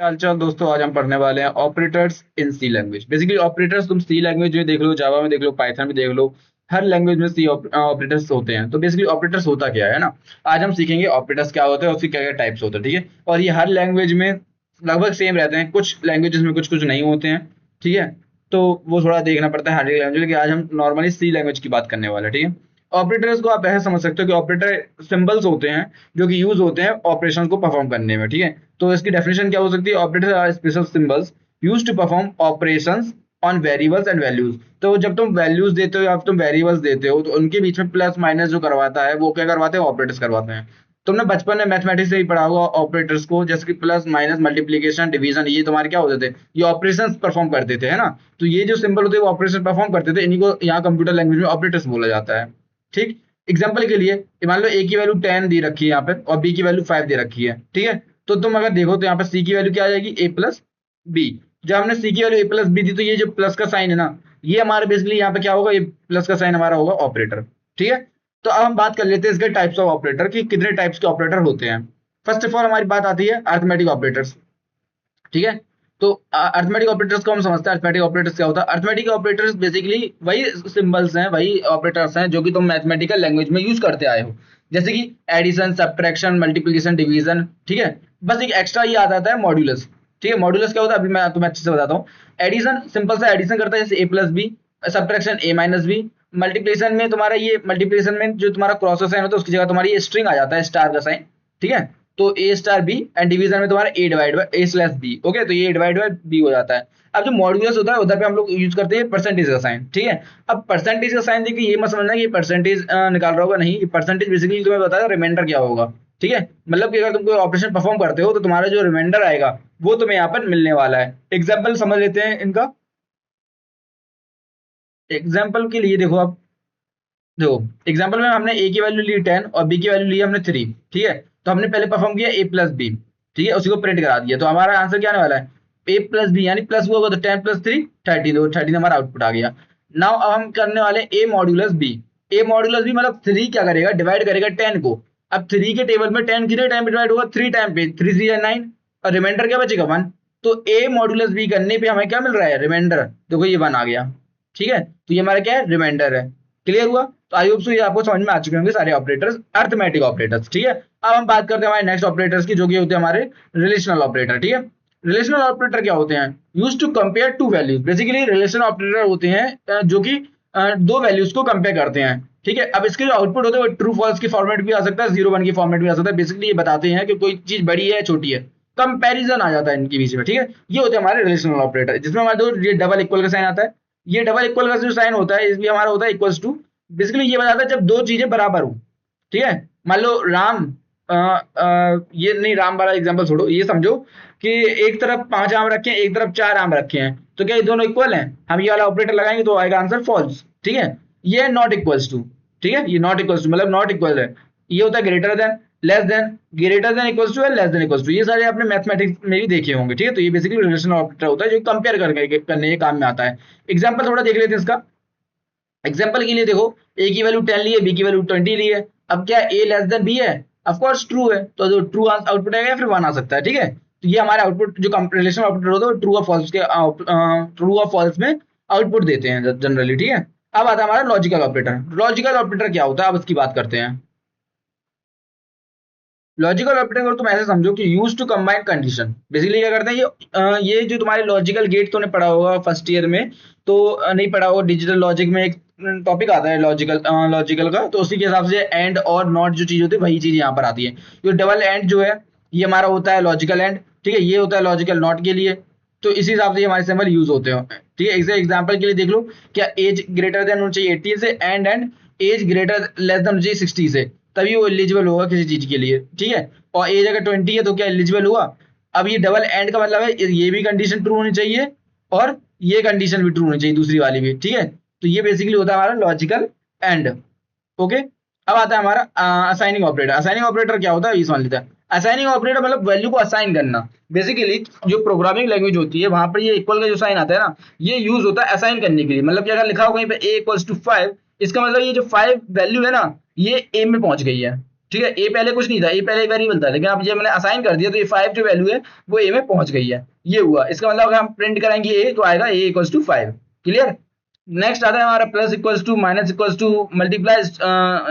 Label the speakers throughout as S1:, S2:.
S1: हालचाल दोस्तों, आज हम पढ़ने वाले हैं operators in C language. Basically operators तुम सी लैंग्वेज में देख लो, जावा में देख लो, पाइथन में देख लो, हर लैंग्वेज में सी ऑपरेटर्स होते हैं। तो बेसिकली ऑपरेटर्स होता क्या है ना, आज हम सीखेंगे ऑपरेटर्स क्या होते हैं, उसके क्या क्या टाइप्स होते हैं। ठीक है, और ये हर लैंग्वेज में लगभग सेम रहते हैं, कुछ लैंग्वेजेस में कुछ कुछ नहीं होते हैं। ठीक है, तो वो थोड़ा देखना पड़ता है हर एक लैंग्वेज, लेकिन आज हम नॉर्मली सी लैंग्वेज की बात करने वाले हैं। ठीक है, ऑपरेटर्स को आप ऐसे समझ सकते हो कि ऑपरेटर सिंबल्स होते हैं जो कि यूज होते हैं ऑपरेशन को परफॉर्म करने में। ठीक है, तो इसकी डेफिनेशन क्या हो सकती है? Operators are special symbols used to perform operations on variables and values. तो जब तुम वैल्यूज देते हो या तुम वेरिएबल्स देते हो तो उनके बीच में प्लस माइनस जो करवाता है वो क्या करवाते हैं? ऑपरेटर्स करवाते हैं। तुमने बचपन में मैथमेटिक्स से ही पढ़ा होगा ऑपरेटर्स को, जैसे कि प्लस माइनस मल्टीप्लीकेशन डिवीजन, ये तुम्हारे क्या होते थे? ये ऑपरेशंस परफॉर्म करते थे, है ना। तो ये जो सिंबल होते हैं वो ऑपरेशन परफॉर्म करते थे, इन्हीं को यहाँ कंप्यूटर लैंग्वेज में ऑपरेटर्स बोला जाता है। ठीक, एग्जाम्पल के लिए मान लो ए की वैल्यू 10 दी रखी है यहाँ पे और बी की वैल्यू 5 दे रखी है। ठीक है, तो तुम अगर देखो तो यहाँ पे सी की वैल्यू क्या आ जाएगी? ए प्लस बी। जब हमने सी की value A plus be the तो ये जो प्लस का साइन है ना, ये हमारे बेसिकली यहाँ पे क्या होगा? ये प्लस का साइन हमारा होगा ऑपरेटर। ठीक है, तो अब हम बात कर लेते हैं इसके टाइप्स ऑफ ऑपरेटर कि कितने टाइप्स के ऑपरेटर होते हैं। फर्स्ट ऑफ ऑल हमारी बात आती है अरिथमेटिक ऑपरेटर्स। ठीक है, तो अरिथमेटिक ऑपरेटर्स को हम समझते हैं। अरिथमेटिक ऑपरेटर्स क्या होता है? अरिथमेटिक ऑपरेटर्स बेसिकली वही सिंबल्स हैं, वही ऑपरेटर्स हैं जो कि तुम मैथमेटिकल लैंग्वेज में यूज करते आए हो, जैसे कि एडिशन, सब्ट्रैक्शन, मल्टीप्लिकेशन, डिवीजन। ठीक है, बस एक एक्स्ट्रा ये आ जाता है मॉड्यूलस। ठीक है, मॉड्यूलस क्या होता है अभी मैं तुम्हें अच्छे से बताता हूँ। एडिशन सिंपल सा एडिशन करता है, जैसे ए प्लस बी। सब्ट्रैक्शन ए माइनस बी। मल्टीप्लिकेशन में तुम्हारा ये मल्टीप्लिकेशन में जो तुम्हारा क्रॉस का साइन होता है उसकी जगह तुम्हारी ये स्ट्रिंग आ जाता है, स्टार का साइन। ठीक है, तो a star b. And division में तुम्हारा a divide by a slash b. Okay, तो ये डिवाइड बाय बी हो जाता है। अब जो मॉड्यूलस होता है उधर पे हम लोग यूज करते हैं परसेंटेज का साइन। ठीक है, अब परसेंटेज का साइन देखिए, ये मत समझना कि परसेंटेज निकाल रहा होगा, नहीं। ये परसेंटेज बेसिकली तुम्हें बताया रिमाइंडर क्या होगा। ठीक है, मतलब कि अगर तुम कोई ऑपरेशन परफॉर्म करते हो तो तुम्हारा जो रिमाइंडर आएगा वो तुम्हें यहाँ पर मिलने वाला है। एग्जाम्पल समझ लेते हैं इनका। एग्जाम्पल के लिए देखो आप, देखो एग्जाम्पल में हमने ए की वैल्यू ली 10 और बी की वैल्यू ली हमने 3। ठीक है, तो हमने पहले परफॉर्म किया ए प्लस बी। ठीक है, उसी को प्रिंट करा दिया, तो हमारा आंसर क्या आने वाला है? ए प्लस बी, यानी प्लस हुआ होगा तो 10 प्लस 3 13, तो 13 हमारा आउटपुट आ गया। नाउ अब हम करने वाले ए मॉड्यूलस बी। ए मॉड्यूलस बी मतलब 3 क्या करेगा? डिवाइड करेगा 10 को। अब 3 के टेबल में 10 कितने टाइम पे डिवाइड होगा? 3 टाइम पे। 3 3 9 और रिमाइंडर क्या बचेगा? 1। तो ए मॉड्यूलस बी करने पे हमें क्या मिल रहा है? रिमाइंडर। देखो ये 1 आ गया। ठीक है, तो ये हमारा क्या है? रिमाइंडर है। क्लियर हुआ? तो आई होप सो ये आपको समझ में आ चुके होंगे सारे ऑपरेटर्स, अर्थमेटिक ऑपरेटर्स। ठीक है, अब हम बात करते हैं हमारे नेक्स्ट ऑपरेटर्स की, जो कि होते हैं हमारे रिलेशनल ऑपरेटर। ठीक है, रिलेशनल ऑपरेटर क्या होते हैं? Use to compare two values. Basically relational operator होते हैं जो कि दो वैल्यूज को कंपेयर करते हैं। ठीक है, अब इसके जो आउटपुट होते हैं वो ट्रू फॉल्स की फॉर्मेट भी आ सकता है, 0 1 की फॉर्मेट भी आ सकता है। बेसिकली ये बताते हैं कि कोई चीज बड़ी है छोटी है, कंपैरिजन आ जाता है इनके बीच में। ठीक है, ये होते हैं हमारे रिलेशनल ऑपरेटर, जिसमें हमारे दो ये डबल इक्वल का साइन आता है। ये डबल इक्वल का जो साइन होता है इसलिए हमारा होता है इक्वल्स टू। बेसिकली ये बताता है जब दो चीजें बराबर हो। ठीक है, मान लो राम, ये नहीं, राम वाला एग्जांपल छोड़ो, ये समझो कि एक तरफ 5 आम रखे हैं, एक तरफ 4 आम रखे हैं, तो क्या ये दोनों इक्वल हैं? हम ये वाला ऑपरेटर लगाएंगे तो आएगा आंसर फॉल्स। ठीक है, ये नॉट इक्वल्स टू। ठीक है, ये नॉट इक्वल्स टू मतलब नॉट इक्वल है। ये होता है greater than, less than, greater than equals to, less than equals to. ये सारे आपने मैथमेटिक्स में भी देखे होंगे। ठीक है, तो ये बेसिकली रिलेशनल ऑपरेटर होता है जो कंपेयर करने के काम में आता है। एग्जाम्पल थोड़ा देख लेते हैं इसका। एग्जाम्पल के लिए देखो, ए की वैल्यू 10 ली है, बी की वैल्यू 20 ली है। अब क्या ए लेस देन बी है? ऑफकोर्स ट्रू है, तो जो ट्रू आउटपुट आएगा फिर 1 आ सकता है। ठीक है, तो ये हमारे आउटपुट जो रिलेशन ऑपरेटर होता है ट्रू और फॉल्स के ट्रू और फॉल्स में आउटपुट देते हैं जनरली। ठीक है, अब आता है हमारा लॉजिकल ऑपरेटर। लॉजिकल ऑपरेटर क्या होता है अब इसकी बात करते हैं। लॉजिकल ऑपरेटर को तुम ऐसे समझो कि use to combine condition. Basically क्या करते हैं ये जो तुम्हारे लॉजिकल गेट तुमने पढ़ा होगा फर्स्ट ईयर में, तो नहीं पढ़ा होगा, डिजिटल लॉजिक में एक टॉपिक आता है लॉजिकल का, तो उसी के हिसाब से एंड और नॉट जो चीज होती है वही चीज यहाँ पर आती है। जो डबल एंड जो है ये हमारा होता है लॉजिकल एंड। ठीक है, ये होता है लॉजिकल नॉट के लिए। तो इसी हिसाब से हमारे सिंबल यूज होते हैं। ठीक है, एग्जाम्पल के लिए देख लो, क्या एज ग्रेटर देन होना चाहिए 18 से, and age greater less than होना चाहिए 60 से, तभी वो एलिजिबल होगा किसी चीज के लिए। ठीक है, और एज अगर 20 है तो क्या एलिजिबल हुआ? अब ये डबल एंड का मतलब है ये भी कंडीशन ट्रू होनी चाहिए और ये कंडीशन भी ट्रू होनी चाहिए, दूसरी वाली भी। ठीक है, तो ये बेसिकली होता है हमारा लॉजिकल एंड। ओके, अब आता है हमारा असाइनिंग ऑपरेटर। असाइनिंग ऑपरेटर क्या होता है ये समझ लेते हैं। असाइनिंग ऑपरेटर मतलब वैल्यू को असाइन करना। बेसिकली जो प्रोग्रामिंग लैंग्वेज होती है वहां पर ये इक्वल का जो साइन आता है ना, ये यूज होता है असाइन करने के लिए। मतलब कि अगर लिखा हो कहीं पे a इक्वल्स टू 5, इसका मतलब ये जो 5 वैल्यू है ना ये a में पहुंच गई है। ठीक है, ए पहले कुछ नहीं था, ए पहले एक वेरिएबल था, लेकिन अब जब मैंने असाइन कर दिया तो ये 5 जो वैल्यू है वो ए में पहुंच गई है, ये हुआ। इसका मतलब अगर हम प्रिंट कराएंगे ए तो आएगा A equals to 5। Clear. Next आता है हमारा plus equals to, minus equals to, multiply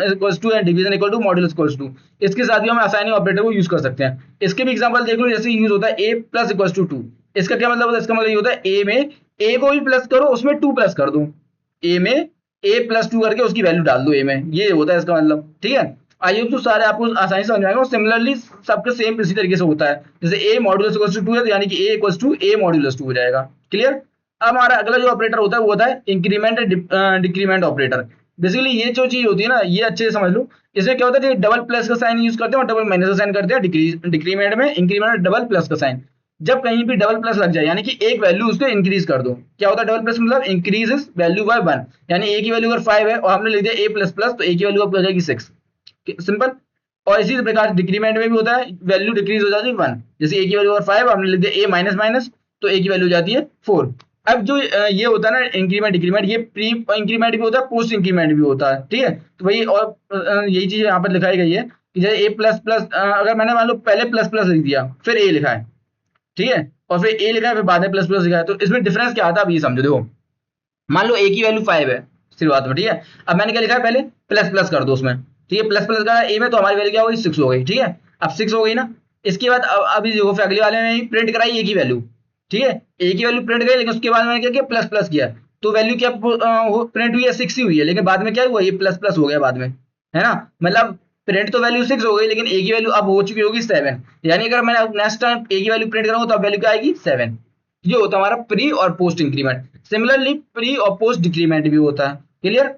S1: equals to and division equal to, modulus equals to. इसके साथ भी हम असाइनिंग ऑपरेटर को यूज कर सकते हैं। इसके भी एग्जांपल देख लो, जैसे यूज होता है ए प्लस इक्वल्स टू 2। इसका क्या मतलब होता है? इसका मतलब ये होता है ए में ए को भी प्लस करो, उसमें 2 प्लस कर दो, ए में ए प्लस 2 करके उसकी वैल्यू डाल दो ए में, ये होता है इसका मतलब। ठीक है, आई होप तो सारे आपको आसानी से समझ आएगा। सिमिलरली सबके सेम इसी तरीके से होता है, जैसे ए मॉड्यूलस इक्वल्स टू 2 है तो यानी कि ए इक्वल्स टू ए मॉड्यूलस 2 हो जाएगा। क्लियर। अब हमारा अगला जो ऑपरेटर होता है वो होता है इंक्रीमेंट डिक्रीमेंट ऑपरेटर। बेसिकली ये जो चीज होती है ना, ये अच्छे से समझ लो। इसमें क्या होता है, डबल प्लस का साइन यूज करते हैं और डबल माइनस का साइन करते हैं डिक्रीमेंट में। इंक्रीमेंट में डबल प्लस का साइन, जब कहीं भी डबल प्लस लग जाए यानी कि एक वैल्यू उसको इंक्रीज कर दो। क्या होता है डबल प्लस मतलब? इंक्रीज वैल्यू बाय 1, यानी ए की वैल्यू अगर 5 है और हमने लिख दिया ए प्लस प्लस, तो ए की वैल्यू अब हो जाएगी 6। सिंपल। और इसी प्रकार डिक्रीमेंट में भी होता है, वैल्यू डिक्रीज हो जाती है 1। जैसे ए की वैल्यू अगर 5, हमने लिख दिया ए माइनस माइनस, तो ए की वैल्यू हो जाती है 4। अब जो ये होता है ना इंक्रीमेंट डिक्रीमेंट, ये प्री इंक्रीमेंट भी होता है, पोस्ट इंक्रीमेंट भी होता है। ठीक है, तो वही और यही चीज यहाँ पर लिखाई गई है कि जैसे ए प्लस प्लस, अगर मैंने मान लो पहले प्लस प्लस लिख दिया फिर ए लिखा है, ठीक है, और फिर ए लिखा है फिर बाद में प्लस प्लस लिखा है, तो इसमें डिफरेंस क्या आता है अब ये समझो। देखो, मान लो ए की वैल्यू 5 है शुरुआत में, ठीक है, अब मैंने क्या लिखा है पहले प्लस प्लस कर दो उसमें, ठीक है, प्लस प्लस का ए में, तो हमारी वैल्यू क्या हो गई 6 हो गई। ठीक है, अब 6 हो गई ना। इसके बाद अब अभी देखो फिर अगले वाले में प्रिंट कराई ए की वैल्यू, ठीक है, ए की वैल्यू प्रिंट करी, लेकिन उसके बाद मैंने क्या किया प्लस प्लस किया, तो वैल्यू क्या प्रिंट हुई है 6 ही हुई है, लेकिन बाद में क्या हुआ ये प्लस प्लस हो गया बाद में, है ना। मतलब प्रिंट तो वैल्यू 6 हो गई, लेकिन ए की वैल्यू अब हो चुकी होगी 7, यानी अगर मैं नेक्स्ट टाइम ए की वैल्यू प्रिंट कराऊंगा तो अब वैल्यू क्या आएगी 7। ये होता है हमारा प्री और पोस्ट इंक्रीमेंट। सिमिलरली प्री और पोस्ट डिक्रीमेंट भी होता है। क्लियर।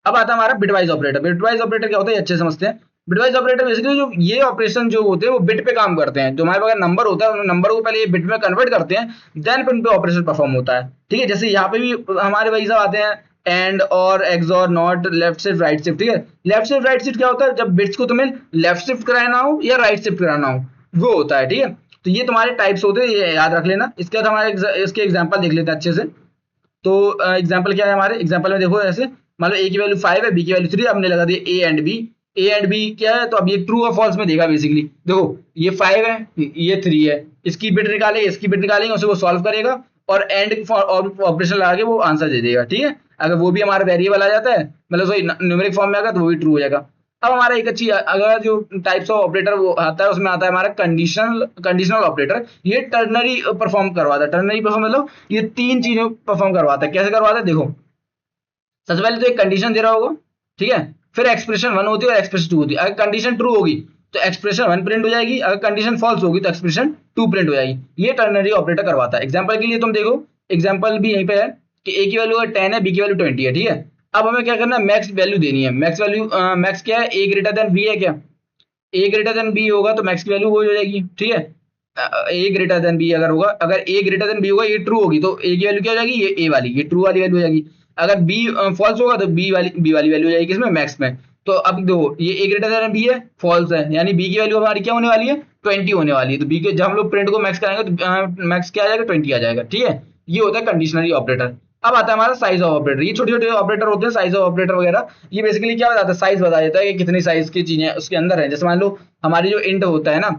S1: अब आता है हमारा बिटवाइज ऑपरेटर। बिटवाइज ऑपरेटर क्या होता है अच्छे समझते हैं। बिटवाइज ऑपरेटर बेसिकली जो ये ऑपरेशन जो होते हैं वो बिट पे काम करते हैं। जो हमारे पास नंबर होता है, नंबर को पहले ये बिट में कन्वर्ट करते हैं, देन उन पे ऑपरेशन परफॉर्म होता है। ठीक है, जैसे यहाँ पे भी हमारे वही सब आते हैं, एंड और XOR not, left shift right shift. ठीक है, लेफ्ट शिफ्ट राइट शिफ्ट क्या होता है? जब बिट्स को तुम्हें लेफ्ट शिफ्ट कराना हो या राइट शिफ्ट कराना हो, वो होता है। ठीक है, तो ये तुम्हारे टाइप्स होते हैं, ये याद रख लेना। इसके बाद हमारे इसके एग्जांपल देख लेते हैं अच्छे से। तो एग्जांपल क्या है हमारे एग्जांपल में, देखो ऐसे मान लो ए की वैल्यू 5 है, बी की वैल्यू 3, हमने लगा दिया A and B. A and B क्या है, तो अब ये ट्रू और फॉल्स में देगा बेसिकली। देखो ये 5 है, ये 3 है, इसकी बिट निकालेंगे, इसकी बिट निकालेंगे, उसे वो सॉल्व करेगा और एंड ऑपरेशन लगा के वो आंसर दे देगा। ठीक है, अगर वो भी हमारा वेरिएबल आ जाता है, मतलब सॉरी न्यूमेरिक फॉर्म में आएगा, तो वो भी ट्रू हो जाएगा। अब हमारा एक अच्छी अगर जो टाइप्स ऑफ ऑपरेटर वो आता है, उसमें आता है हमारा कंडीशनल ऑपरेटर। ये टर्नरी परफॉर्म करवाता है। टर्नरी परफॉर्म मतलब ये 3 चीजें परफॉर्म करवाता है। कैसे करवाता है देखो, सबसे पहले तो एक कंडीशन दे रहा होगा, ठीक है, फिर एक्सप्रेशन 1 होती है और एक्सप्रेशन 2 होती है। अगर कंडीशन ट्रू होगी तो एक्सप्रेशन 1 प्रिंट हो जाएगी, अगर कंडीशन फॉल्स होगी तो एक्सप्रेशन 2 प्रिंट हो जाएगी। ये टर्नरी ऑपरेटर करवाता है। एग्जांपल के लिए तुम देखो, एग्जांपल भी यहीं पे है कि ए की वैल्यू 10 है, बी की वैल्यू 20 है। ठीक है, अब हमें क्या करना है, मैक्स वैल्यू देनी है। मैक्स वैल्यू मैक्स क्या है, ए ग्रेटर देन बी है क्या, ए ग्रेटर देन बी होगा तो मैक्स की वैल्यू वो हो जाएगी। ठीक है, ए ग्रेटर देन बी अगर होगा, अगर ए ग्रेटर देन बी होगा, ये ट्रू होगी तो ए की वैल्यू क्या हो जाएगी, ये ए वाली, ये ट्रू वाली वैल्यू हो जाएगी। अगर बी फॉल्स होगा तो बी वाली वैल्यू हो जाएगी इसमें मैक्स में। तो अब देखो ये ए ग्रेटर देन बी है, फॉल्स है, यानी बी की वैल्यू हमारी क्या होने वाली है 20 होने वाली है। तो बी के जब हम लोग प्रिंट को मैक्स कराएंगे तो मैक्स क्या आ जाएगा 20 आ जाएगा। ठीक है, ये होता है कंडीशनली ऑपरेटर। अब आता है हमारा साइज ऑफ ऑपरेटर। ये छोटे छोटे ऑपरेटर होते हैं, साइज ऑफ ऑपरेटर वगैरह। ये बेसिकली क्या बताता है, साइज बता देता है कि कितनी साइज की चीजें उसके अंदर है। जैसे मान लो हमारी जो इंट होता है ना,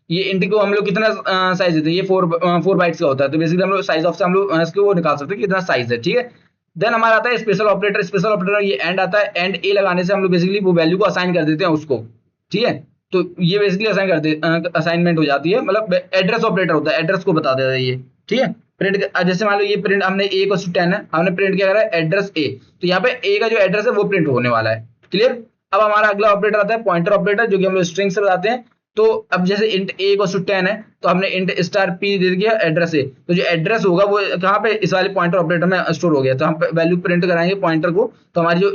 S1: ये इंट को हम लोग कितना साइज देते हैं, ये 4 बाइट्स का होता है। तो बेसिकली हम लोग साइज ऑफ से हम लोग इसको वो निकाल सकते हैं कि कितना साइज है। ठीक है, देन हमारा आता है स्पेशल ऑपरेटर। स्पेशल ऑपरेटर ये एंड आता है, एंड ए लगाने से हम लोग बेसिकली वो वैल्यू को असाइन कर देते हैं उसको। ठीक है, तो ये बेसिकली असाइन कर दे असाइनमेंट हो जाती है, मतलब एड्रेस ऑपरेटर होता है, एड्रेस को बता देता है ये। ठीक है, प्रिंट जैसे मान लो ये प्रिंट हमने ए को 10 है, हमने प्रिंट क्या करा है एड्रेस ए, तो यहाँ पे ए का जो एड्रेस है वो प्रिंट होने वाला है। क्लियर। अब हमारा अगला ऑपरेटर आता है पॉइंटर ऑपरेटर, जो कि हम लोग स्ट्रिंग से बताते हैं। तो अब जैसे इंट ए को 10 है, तो हमने इंट स्टार पी दे दिया एड्रेस ए, तो जो एड्रेस होगा वो कहाँ पे इस वाले पॉइंटर ऑपरेटर में स्टोर हो गया। तो हम वैल्यू प्रिंट कराएंगे पॉइंटर को, तो हमारी जो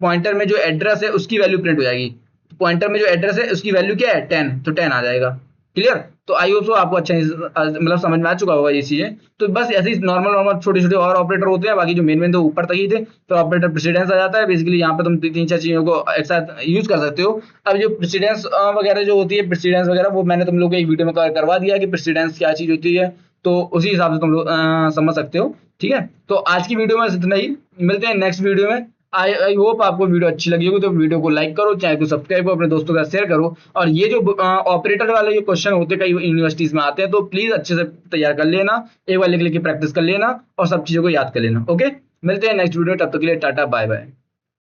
S1: पॉइंटर में जो एड्रेस है उसकी वैल्यू प्रिंट हो जाएगी। पॉइंटर में जो एड्रेस है उसकी वैल्यू क्या है 10, तो 10 आ जाएगा। क्लियर। तो आई होप सो आपको अच्छा मतलब समझ में आ चुका होगा ये चीजें। तो बस ऐसे ही नॉर्मल नॉर्मल छोटे छोटे और ऑपरेटर होते हैं, बाकी जो मेन मेन तो ऊपर तक ही थे। तो ऑपरेटर प्रेसिडेंस आ जाता है। बेसिकली यहाँ पे तुम 3-4 चीजों को एक साथ यूज कर सकते हो। अब जो प्रेसिडेंस वगैरह जो होती है, प्रेसिडेंस वगैरह वो मैंने तुम लोग को एक वीडियो में करवा दिया कि प्रेसिडेंस क्या चीज होती है, तो उसी हिसाब से तुम लोग समझ सकते हो। ठीक है, तो आज की वीडियो में इतना ही, मिलते हैं नेक्स्ट वीडियो में। आई होप आपको वीडियो अच्छी लगी होगी, तो वीडियो को लाइक करो, चैनल को सब्सक्राइब करो, अपने दोस्तों के साथ शेयर करो। और ये जो ऑपरेटर वाले जो क्वेश्चन होते हैं कई यूनिवर्सिटीज में आते हैं, तो प्लीज अच्छे से तैयार कर लेना, एक बार लिख लिख के प्रैक्टिस कर लेना और सब चीजों को याद कर लेना। ओके, मिलते हैं नेक्स्ट वीडियो, तब तक के लिए टाटा बाय बाय।